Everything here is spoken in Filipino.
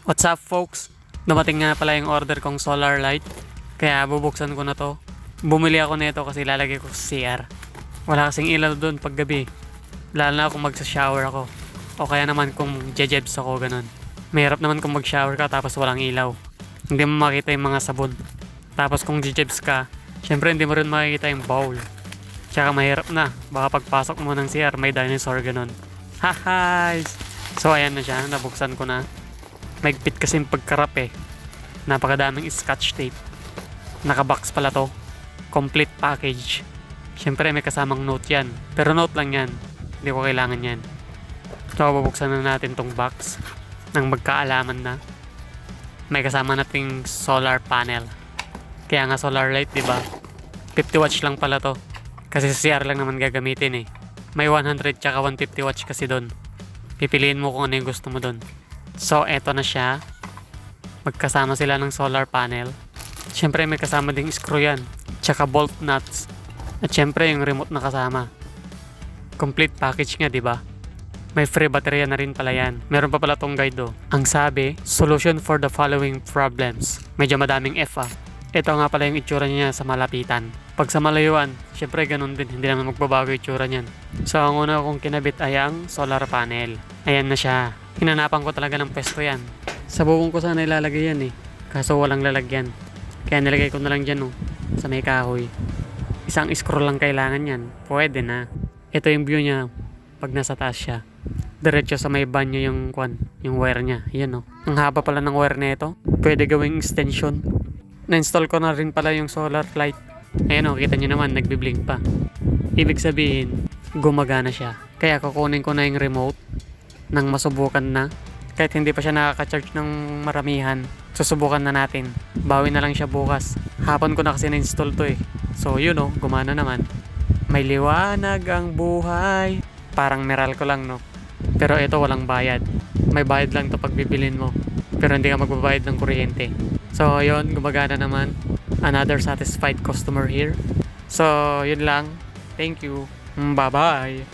What's up folks? Dumating nga pala yung order kong solar light. Kaya bubuksan ko na to. Bumili ako nito kasi lalagay ko sa CR. Wala kasing ilaw doon pag gabi. Lalo na kung magsa-shower ako. O kaya naman kung jejebs ako ganun. Mahirap naman kung mag-shower ka tapos walang ilaw. Hindi mo makita yung mga sabon. Tapos kung jejebs ka, syempre hindi mo rin makikita yung bowl. Tsaka mahirap na. Baka pagpasok mo ng CR may dinosaur ganun. Hahay! So ayan na siya. Nabuksan ko na. Maigpit kasi yung pagkarap eh. Napakadaming scotch tape. Nakabox pala to. Complete package. Siyempre may kasamang note yan. Pero note lang yan. Hindi ko kailangan yan. So bubuksan na natin tong box. Nang magkaalaman na. May kasama nating solar panel. Kaya nga solar light, diba? 50 watts lang pala to. Kasi sa CR lang naman gagamitin eh. May 100 tsaka 150 watts kasi doon. Pipiliin mo kung ano yung gusto mo doon. So, eto na siya. Magkasama sila ng solar panel. Siyempre, may kasama ding screw yan. Tsaka bolt nuts. At siyempre, yung remote na kasama. Complete package nga, diba? May free baterya na rin pala yan. Meron pa pala tong guide do. Ang sabi, solution for the following problems. Medyo madaming F ah. Ito nga pala yung itsura niya sa malapitan. Pag sa malayuan, syempre ganun din. Hindi naman magbabago yung itsura niyan. So, ang una kong kinabit ay ang solar panel. Ayan na siya. Hinanapan ko talaga ng pesto yan. Sa bubong ko sana ilalagay yan eh. Kaso walang lalagyan. Kaya nilagay ko na lang dyan oh. Sa may kahoy. Isang scroll lang kailangan yan. Pwede na. Ito yung view niya. Pag nasa taas siya. Diretso sa may banyo yung wire niya. Yan oh. Ang haba pala ng wire na ito. Pwede gawing extension. Na-install ko na rin pala yung solar light. Ayan o, kita nyo naman, nagbiblink pa. Ibig sabihin, gumagana siya. Kaya kukunin ko na yung remote nang masubukan na. Kahit hindi pa siya nakaka-charge ng maramihan, susubukan na natin. Bawi na lang siya bukas. Hapon ko na kasi na-install to eh. So yun o, gumana naman. May liwanag ang buhay. Parang meral ko lang no. Pero ito walang bayad. May bayad lang to pag bibilin mo. Pero hindi ka magbabayad ng kuryente. So yun, gumagana naman. Another satisfied customer here. So yun lang. Thank you. Bye bye.